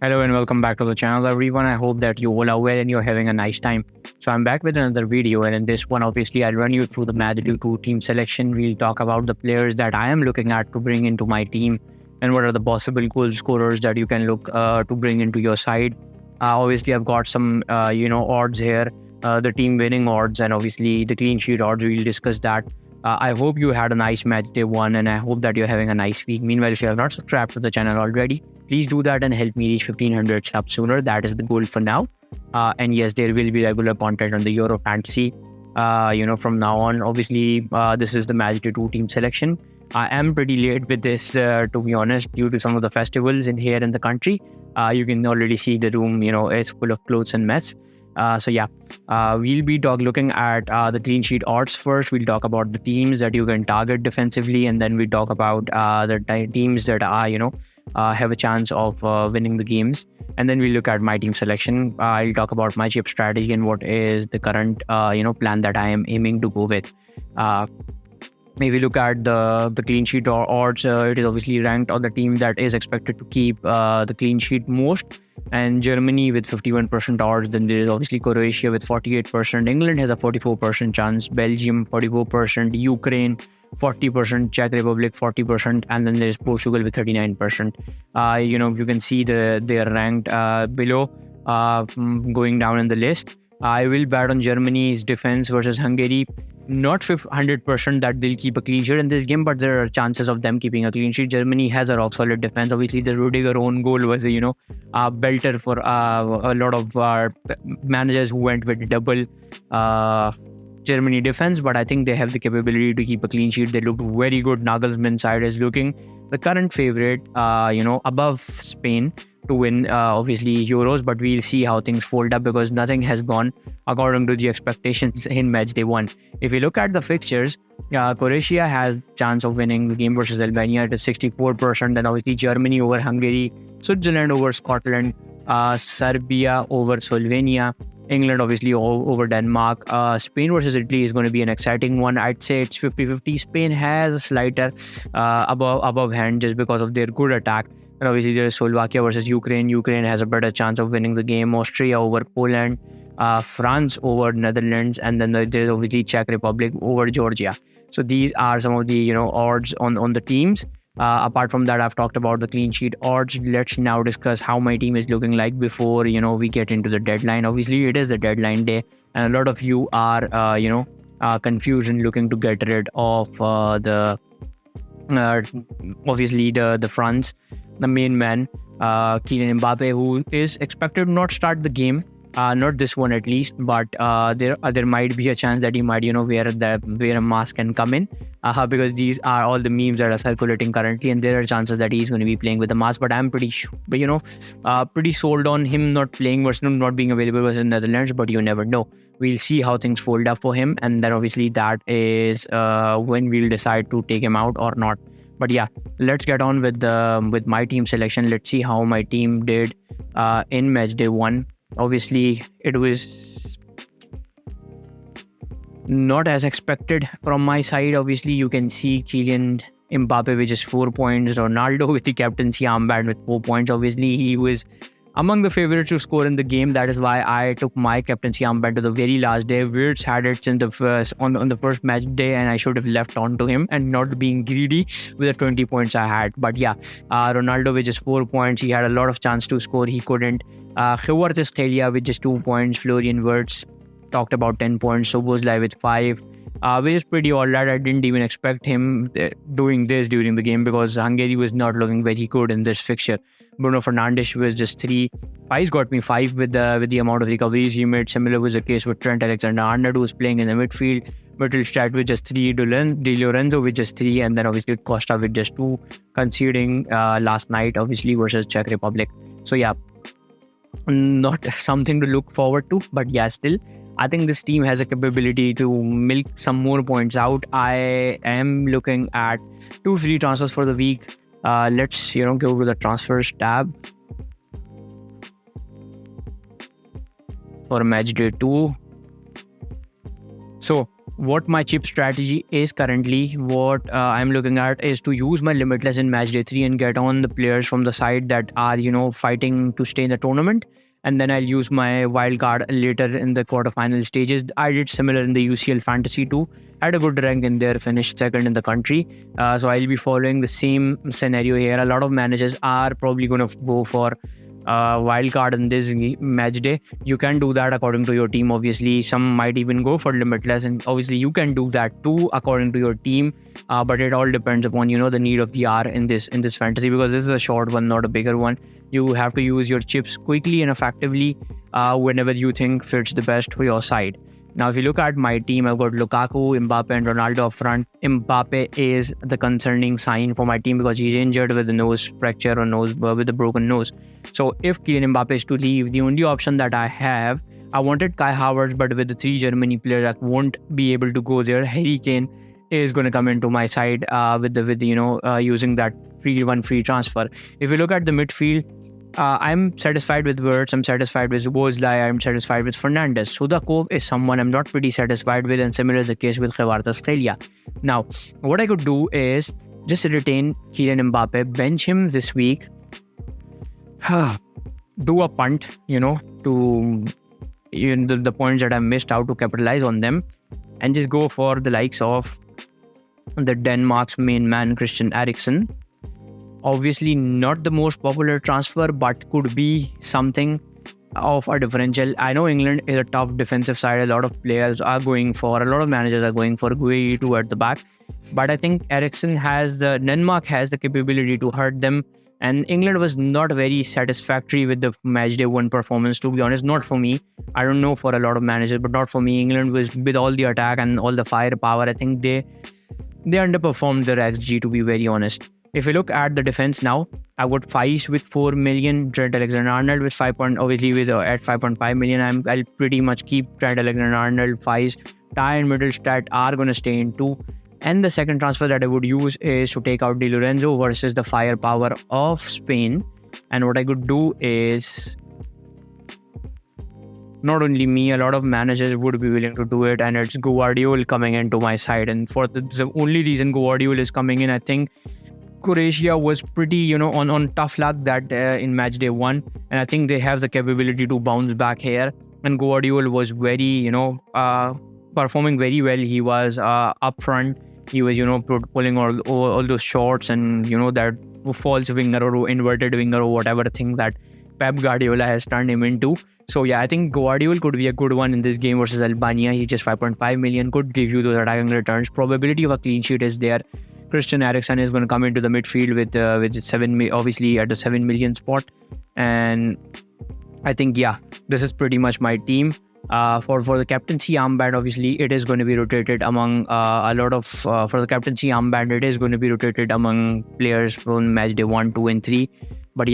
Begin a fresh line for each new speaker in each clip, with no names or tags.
Hello and welcome back to the channel, everyone. I hope that you all are well and you're having a nice time. So I'm back with another video, and in this one, obviously, I'll run you through the Match Day 2 team selection. We'll talk about the players that I am looking at to bring into my team, and what are the possible goal scorers that you can look to bring into your side. Obviously, I've got some odds here, the team winning odds, and obviously the clean sheet odds. We'll discuss that. I hope you had a nice match day one, and I hope that you're having a nice week. Meanwhile, if you have not subscribed to the channel already, please do that and help me reach 1500 subs sooner. That is the goal for now. And yes, there will be regular content on the Euro Fantasy. From now on, obviously, this is the Match Day 2 team selection. I am pretty late with this, to be honest, due to some of the festivals here in the country. You can already see the room, it's full of clothes and mess. We'll be looking at the clean sheet odds first. We'll talk about the teams that you can target defensively, and then we talk about the teams that are, have a chance of winning the games. And then we look at my team selection. I'll talk about my chip strategy and what is the current, plan that I am aiming to go with. If we look at the clean sheet odds, it is obviously ranked on the team that is expected to keep the clean sheet most. And Germany with 51% odds. Then there is obviously Croatia with 48%. England has a 44% chance. Belgium 44%. Ukraine 40%. Czech Republic 40%. And then there's Portugal with 39%. You can see they are ranked below, going down in the list. I will bet on Germany's defense versus Hungary. Not 100% that they'll keep a clean sheet in this game, but there are chances of them keeping a clean sheet. Germany has a rock solid defense. Obviously, the Rudiger own goal was a belter for a lot of our managers who went with double Germany defense. But I think they have the capability to keep a clean sheet. They looked very good. Nagelsmann's side is looking the current favorite, above Spain to win obviously Euros, but we'll see how things fold up because nothing has gone according to the expectations in match day one. If we look at the fixtures, Croatia has chance of winning the game versus Albania at 64%, and obviously Germany over Hungary, Switzerland over Scotland, Serbia over Slovenia, England obviously over Denmark. Spain versus Italy is going to be an exciting one. I'd say it's 50-50. Spain has a slighter above hand just because of their good attack. And obviously there's Slovakia versus Ukraine. Ukraine has a better chance of winning the game. Austria over Poland, France over Netherlands, and then there's obviously Czech Republic over Georgia. So these are some of the odds on the teams. Apart from that, I've talked about the clean sheet odds. Let's now discuss how my team is looking like before we get into the deadline. Obviously, it is the deadline day, and a lot of you are confused and looking to get rid of obviously the fronts, the main man, Kylian Mbappe, who is expected to not start the game. Not this one at least, but there might be a chance that he might wear a mask and come in, because these are all the memes that are circulating currently, and there are chances that he's going to be playing with a mask. But I'm pretty pretty sold on him not playing versus not being available versus Netherlands. But you never know. We'll see how things fold up for him, and then obviously that is when we'll decide to take him out or not. But yeah, let's get on with my team selection. Let's see how my team did in match day one. Obviously, it was not as expected from my side. Obviously, you can see Kylian Mbappe with just 4 points, Ronaldo with the captaincy armband with 4 points. Obviously, he was among the favorites to score in the game. That is why I took my captaincy armband to the very last day. Wirtz had it since the first on the first match day, and I should have left on to him and not being greedy with the 20 points I had. But yeah, Ronaldo with just 4 points. He had a lot of chance to score. He couldn't. Kvaratskhelia with just 2 points. Florian Wirtz talked about 10 points. Szoboszlai with 5. Which is pretty alright. I didn't even expect him doing this during the game because Hungary was not looking very good in this fixture. Bruno Fernandes was just 3. Pais got me 5 with the amount of recoveries he made. Similar was the case with Trent Alexander-Arnold, who was playing in the midfield. Mittelstadt with just 3, Di Lorenzo with just 3, and then obviously Costa with just 2, conceding last night obviously versus Czech Republic. So yeah, not something to look forward to, but yeah, still I think this team has a capability to milk some more points out. I am looking at 2 free transfers for the week. Let's go to the transfers tab for match day 2. So what my chip strategy is currently, what I'm looking at is to use my limitless in match day 3 and get on the players from the side that are, fighting to stay in the tournament. And then I'll use my wild card later in the quarterfinal stages. I did similar in the UCL Fantasy too. Had a good rank in there, finished second in the country. So I'll be following the same scenario here. A lot of managers are probably going to go for wild card in this match day. You can do that according to your team. Obviously, some might even go for limitless, and obviously you can do that too according to your team. But it all depends upon the need of the hour in this fantasy, because this is a short one, not a bigger one. You have to use your chips quickly and effectively whenever you think fits the best for your side. Now, if you look at my team, I've got Lukaku, Mbappe, and Ronaldo up front. Mbappe is the concerning sign for my team because he's injured with the nose fracture or with a broken nose. So if Kylian Mbappe is to leave, the only option that I have, I wanted Kai Havertz, but with the 3 Germany players, I won't be able to go there. Harry Kane is going to come into my side using that free transfer. If you look at the midfield, I'm satisfied with Wirtz, I'm satisfied with Bozlai, I'm satisfied with Fernandes. Sudakov is someone I'm not pretty satisfied with, and similar is the case with Kvaratskhelia. Now, what I could do is just retain Kylian Mbappe, bench him this week, do a punt, to the points that I missed out to capitalize on them, and just go for the likes of the Denmark's main man, Christian Eriksen. Obviously not the most popular transfer, but could be something of a differential. I know England is a tough defensive side. A lot of managers are going for Gueye at the back. But I think Denmark has the capability to hurt them. And England was not very satisfactory with the match day 1 performance, to be honest. Not for me. I don't know for a lot of managers, but not for me. England was, with all the attack and all the firepower, I think they underperformed their XG, to be very honest. If you look at the defense now, I've got Faiz with 4 million, Trent Alexander-Arnold with 5. Obviously with at 5.5 million, I'll pretty much keep Trent Alexander-Arnold, Faiz, Ty and Middlestat are going to stay in 2. And the second transfer that I would use is to take out Di Lorenzo versus the firepower of Spain. And what I could do is, not only me, a lot of managers would be willing to do it, and it's Guardiola coming into my side. And for the only reason Guardiola is coming in, I think Croatia was pretty, on tough luck that in match day 1, and I think they have the capability to bounce back here. And Guardiola was very, performing very well. He was up front. He was, pulling all those shots, and that false winger or inverted winger or whatever thing that Pep Guardiola has turned him into. So yeah, I think Guardiola could be a good one in this game versus Albania. He's just 5.5 million, could give you those attacking returns. Probability of a clean sheet is there. Christian Eriksen is going to come into the midfield with 7, obviously at the 7 million spot. And I think, this is pretty much my team. For the captaincy armband, obviously it is going to be rotated among for the captaincy armband, it is going to be rotated among players from match day 1, 2 and 3. But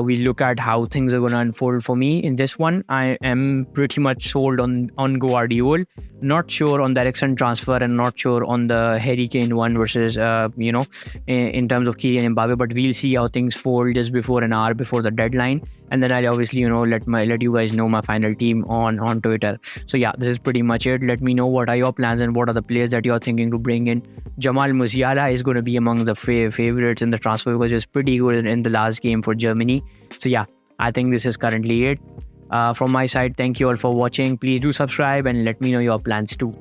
we look at how things are going to unfold for me in this one. I am pretty much sold on Guardiola. Not sure on the Eriksen transfer, and not sure on the Harry Kane one versus in terms of Kylian Mbappe. But we'll see how things fold just before an hour before the deadline, and then I'll obviously let you guys know my final team on Twitter. So this is pretty much it. Let me know what are your plans and what are the players that you're thinking to bring in. Jamal Musiala is going to be among the favorites in the transfer because he was pretty good in the last game for Germany. So I think this is currently it. From my side, thank you all for watching. Please do subscribe and let me know your plans too.